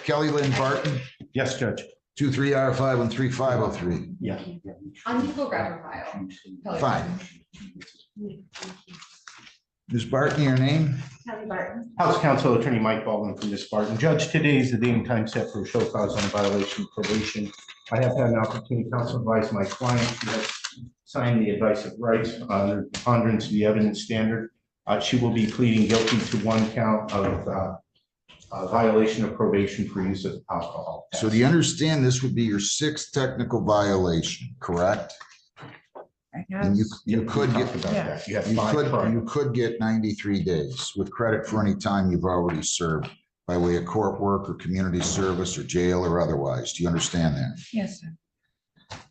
Kelly Lynn Barton, Yes, Judge. 23R513503. Yeah. I'm gonna grab her file. Kelly Fine. Ms. Barton, your name? Kelly Barton. House Counsel Attorney Mike Baldwin from this Barton. Judge, today is the day and time set for a show cause on violation of probation. I have had an opportunity to counsel advise my client who has signed the advice of rights under preponderance of the evidence standard. She will be pleading guilty to one count of violation of probation for use of alcohol. So do you understand this would be your sixth technical violation, correct? And you could get about that. You have you could get 93 days with credit for any time you've already served by way of court work or community service or jail or otherwise. Do you understand that? Yes, sir.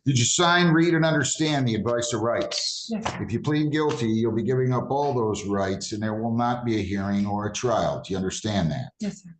Did you sign, read, and understand the advice of rights? Yes, sir. If you plead guilty, you'll be giving up all those rights and there will not be a hearing or a trial. Do you understand that? Yes, sir.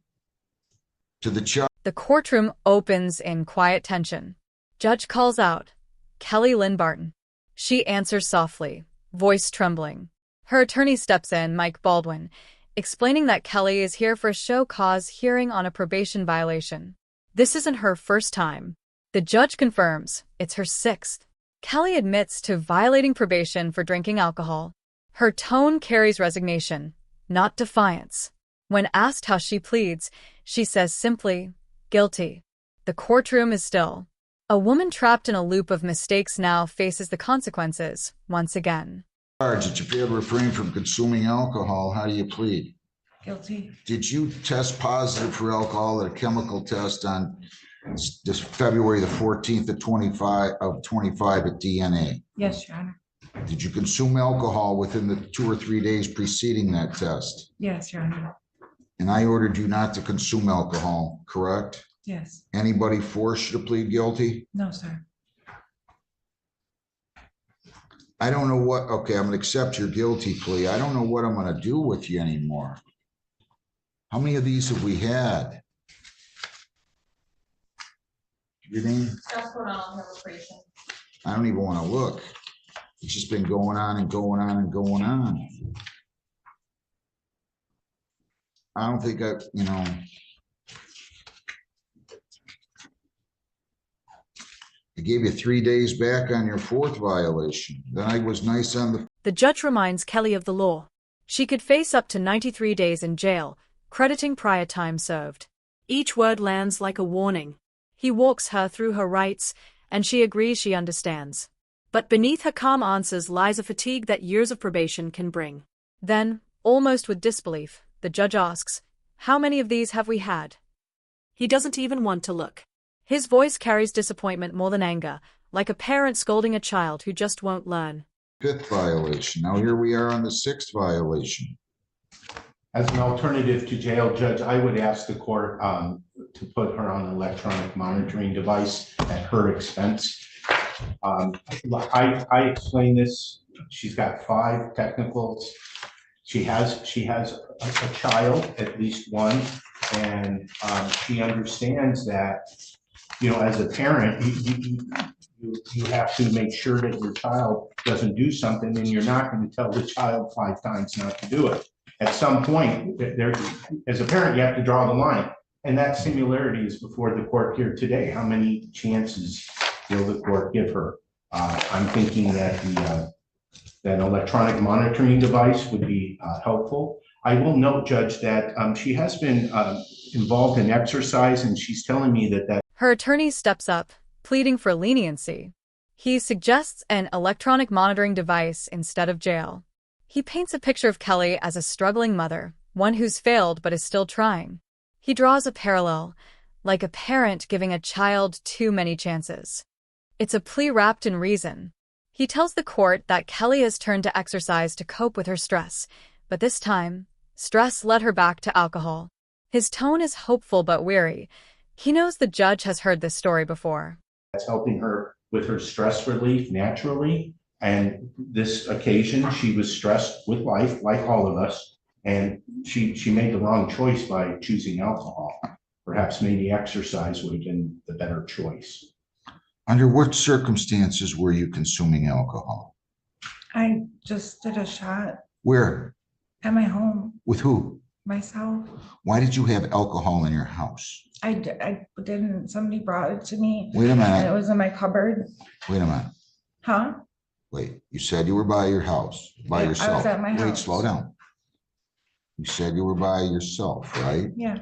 To the judge. The courtroom opens in quiet tension. Judge calls out, Kelly Lynn Barton. She answers softly, voice trembling. Her attorney steps in, Mike Baldwin, explaining that Kelly is here for a show cause hearing on a probation violation. This isn't her first time. The judge confirms it's her sixth. Kelly admits to violating probation for drinking alcohol. Her tone carries resignation, not defiance. When asked how she pleads, she says simply, guilty. The courtroom is still. A woman trapped in a loop of mistakes now faces the consequences once again. That you failed to refrain from consuming alcohol, how do you plead? Guilty. Did you test positive for alcohol at a chemical test on this February the 14th of 25 at DNA? Yes, Your Honor. Did you consume alcohol within the 2 or 3 days preceding that test? Yes, Your Honor. And I ordered you not to consume alcohol, correct? Yes. Anybody forced you to plead guilty? No, sir. I don't know what, okay, I'm gonna accept your guilty plea. I don't know what I'm gonna do with you anymore. How many of these have we had? Your name? What's going on with her probation? I don't even want to look. It's just been going on and going on and going on. I don't think I gave you 3 days back on your fourth violation. Then I was nice on the. The judge reminds Kelly of the law. She could face up to 93 days in jail, crediting prior time served. Each word lands like a warning. He walks her through her rights, and she agrees she understands. But beneath her calm answers lies a fatigue that years of probation can bring. Then, almost with disbelief, the judge asks, how many of these have we had? He doesn't even want to look. His voice carries disappointment more than anger, like a parent scolding a child who just won't learn. Fifth violation. Now here we are on the sixth violation. As an alternative to jail, Judge, I would ask the court to put her on an electronic monitoring device at her expense. I explained this. She's got 5 technicals. She has a child, at least one, and she understands that, you know, as a parent, you have to make sure that your child doesn't do something, and you're not going to tell the child 5 times not to do it. At some point, as a parent, you have to draw the line, and that similarity is before the court here today. How many chances will the court give her? I'm thinking that that electronic monitoring device would be helpful. I will note, Judge, that she has been involved in exercise, and she's telling me that. Her attorney steps up, pleading for leniency. He suggests an electronic monitoring device instead of jail. He paints a picture of Kelly as a struggling mother, one who's failed but is still trying. He draws a parallel, like a parent giving a child too many chances. It's a plea wrapped in reason. He tells the court that Kelly has turned to exercise to cope with her stress, but this time, stress led her back to alcohol. His tone is hopeful but weary. He knows the judge has heard this story before. That's helping her with her stress relief naturally. And this occasion, she was stressed with life, like all of us, and she made the wrong choice by choosing alcohol. Perhaps maybe exercise would have been the better choice. Under what circumstances were you consuming alcohol? I just did a shot Where? at my home With who? Myself. Why did you have alcohol in your house? I didn't, somebody brought it to me Wait a and it minute, was in my cupboard. wait a minute. Huh? Wait, you said you were by your house, by Yeah, I was yourself. at my Wait, house. slow down. You said you were by yourself, right? Yeah.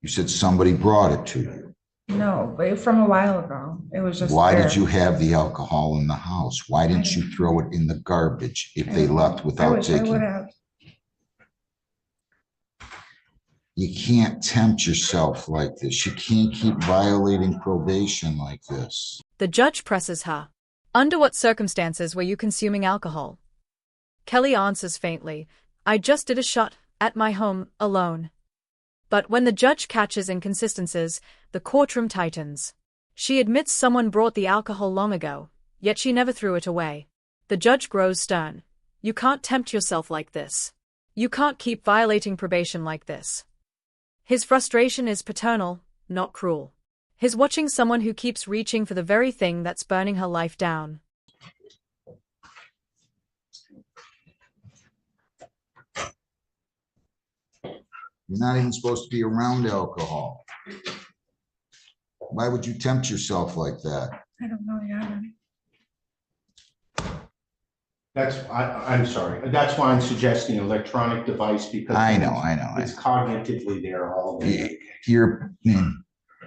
You said somebody brought it to you. No, but from a while ago. It was just Why there. did you have the alcohol in the house? Why didn't you throw it in the garbage if they left I without wish I would taking? have. You can't tempt yourself like this. You can't keep violating probation like this. The judge presses her. Under what circumstances were you consuming alcohol? Kelly answers faintly, I just did a shot at my home alone. But when the judge catches inconsistencies, the courtroom tightens. She admits someone brought the alcohol long ago, yet she never threw it away. The judge grows stern. You can't tempt yourself like this. You can't keep violating probation like this. His frustration is paternal, not cruel. He's watching someone who keeps reaching for the very thing that's burning her life down. You're not even supposed to be around alcohol. Why would you tempt yourself like that? I don't know, Your Honor. I'm sorry, that's why I'm suggesting electronic device because. I know. It's cognitively there all day.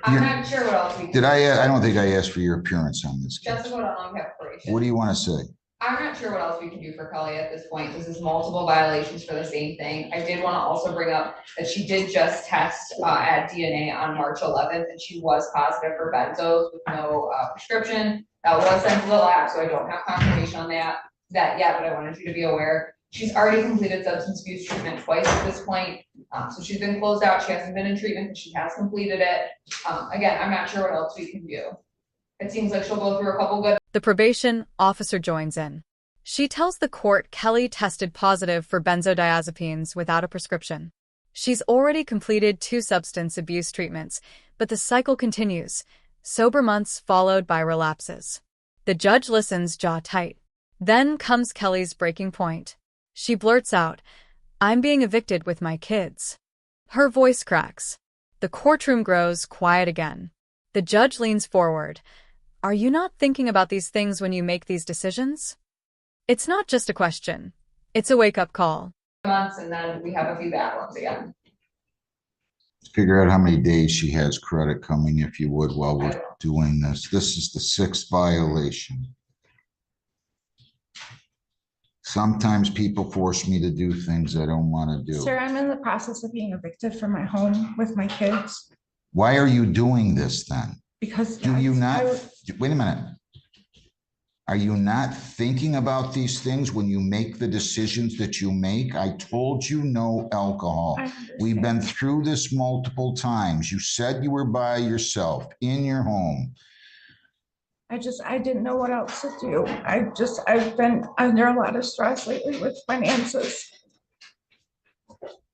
I'm not sure what else we can. Did I don't think I asked for your appearance on this case. Jessica O'Donnell, we have probation. What do you want to say? I'm not sure what else we can do for Kelly at this point. This is multiple violations for the same thing. I did want to also bring up that she did just test at DNA on March 11th, and she was positive for benzos with no prescription. That was sent to the lab, so I don't have confirmation on that yet, but I wanted you to be aware. She's already completed substance abuse treatment twice at this point. So she's been closed out. She hasn't been in treatment, but she has completed it. Again, I'm not sure what else we can do. It seems like she'll go through a couple good. The probation officer joins in. She tells the court Kelly tested positive for benzodiazepines without a prescription. She's already completed 2 substance abuse treatments, but the cycle continues, sober months followed by relapses. The judge listens, jaw tight. Then comes Kelly's breaking point. She blurts out, I'm being evicted with my kids. Her voice cracks. The courtroom grows quiet again. The judge leans forward. Are you not thinking about these things when you make these decisions? It's not just a question. It's a wake-up call. Months, and then we have a few bad ones again. Figure out how many days she has credit coming, if you would, while we're doing this. This is the 6th violation. Sometimes people force me to do things I don't want to do. Sir, I'm in the process of being evicted from my home with my kids Why are you doing this then? because. Do you not, wait a minute. Are you not thinking about these things when you make the decisions that you make? I told you no alcohol. We've been through this multiple times. You said you were by yourself in your home. I didn't know what else to do. I've been under a lot of stress lately with finances.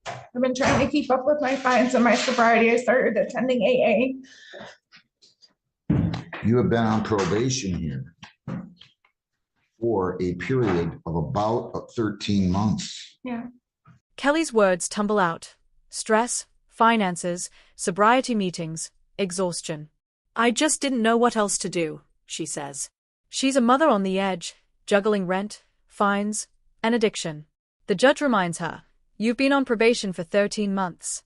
I've been trying to keep up with my fines and my sobriety. I started attending AA. You have been on probation here for a period of about 13 months. Yeah. Kelly's words tumble out. Stress, finances, sobriety meetings, exhaustion. I just didn't know what else to do, she says. She's a mother on the edge, juggling rent, fines, and addiction. The judge reminds her, you've been on probation for 13 months.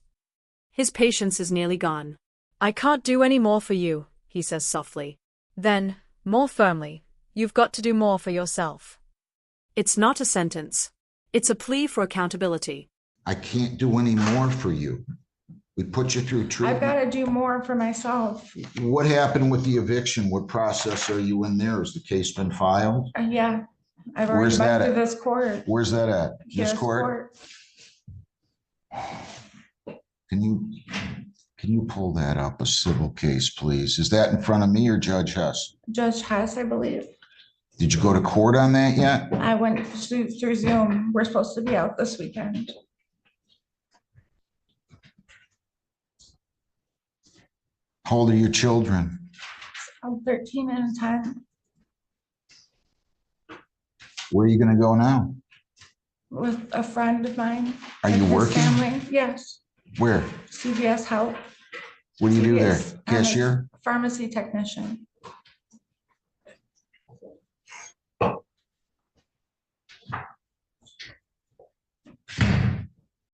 His patience is nearly gone. I can't do any more for you, he says softly. Then, more firmly, you've got to do more for yourself. It's not a sentence. It's a plea for accountability. I can't do any more for you. We put you through I've treatment. got to do more for myself. What happened with the eviction? What process are you in there? Has the case been filed? Yeah, I've already Where's that been through at? this court. Where's that at? Yes, This court? Can you pull that up, a civil case, please? Is that in front of me or Judge Hess? Judge Hess, I believe. Did you go to court on that yet? I went through Zoom. We're supposed to be out this weekend. How old are your children? I'm 13 and 10. Where are you going to go now? with a friend of mine. Are and you his working? Family, yes, Where? CVS Health. What do you do there? CVS, I'm a Cashier? Pharmacy technician.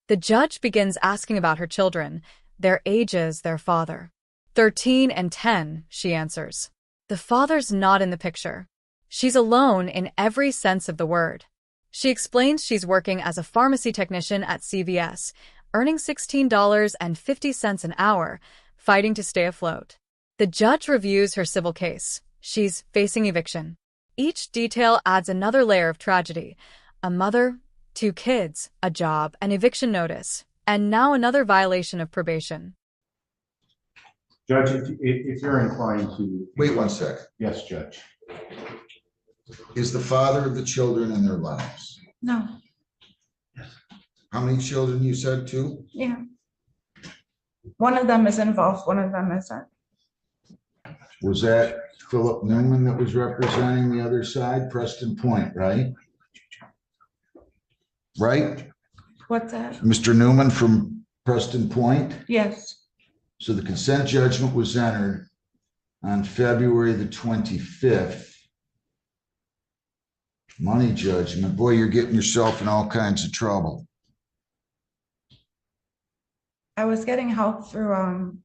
The judge begins asking about her children, their ages, their father. 13 and 10, she answers. The father's not in the picture. She's alone in every sense of the word. She explains she's working as a pharmacy technician at CVS, earning $16.50 an hour, fighting to stay afloat. The judge reviews her civil case. She's facing eviction. Each detail adds another layer of tragedy. A mother, 2 kids, a job, an eviction notice, and now another violation of probation. Judge, if you're inclined to. Wait one sec. Yes, Judge. Is the father of the children in their lives? No, How many children you said, 2? yeah. One of them is involved, one of them isn't. Was that Philip Newman that was representing the other side, Preston Point, right? Right? What's that? Mr. Newman from Preston Point? Yes, So the consent judgment was entered on February the 25th. Money judgment. Boy, you're getting yourself in all kinds of trouble. I was getting help through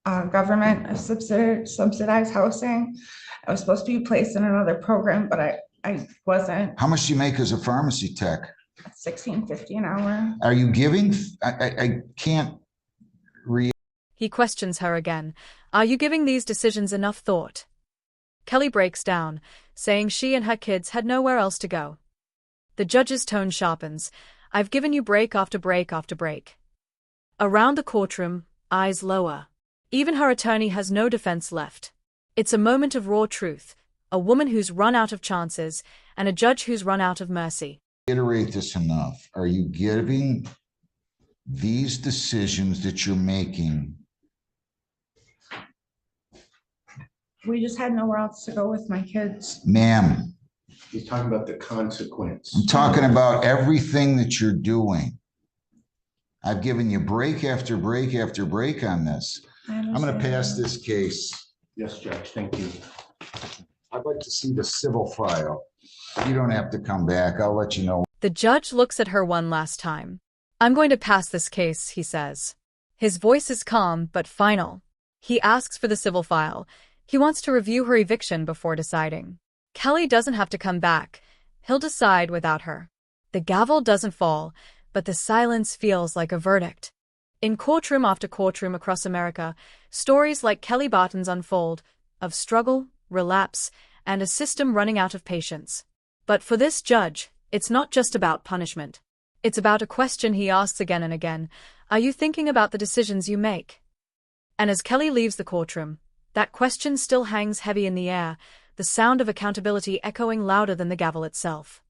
government subsidized housing. I was supposed to be placed in another program, but I wasn't. How much do you make as a pharmacy tech? $16.50 an hour. Are you giving? I can't read. He questions her again. Are you giving these decisions enough thought? Kelly breaks down, saying she and her kids had nowhere else to go. The judge's tone sharpens. I've given you break after break after break. Around the courtroom, eyes lower. Even her attorney has no defense left. It's a moment of raw truth, a woman who's run out of chances, and a judge who's run out of mercy. Iterate this enough. Are you giving these decisions that you're making? We just had nowhere else to go with my kids. Ma'am, He's talking about the consequence. I'm talking about everything that you're doing. I've given you break after break after break on this. I'm going to pass this case. Yes, Judge, thank you. I'd like to see the civil file. You don't have to come back. I'll let you know. The judge looks at her one last time. I'm going to pass this case, he says. His voice is calm but final. He asks for the civil file. He wants to review her eviction before deciding. Kelly doesn't have to come back. He'll decide without her. The gavel doesn't fall, but the silence feels like a verdict. In courtroom after courtroom across America, stories like Kelly Barton's unfold, of struggle, relapse, and a system running out of patience. But for this judge, it's not just about punishment. It's about a question he asks again and again. Are you thinking about the decisions you make? And as Kelly leaves the courtroom, that question still hangs heavy in the air, the sound of accountability echoing louder than the gavel itself.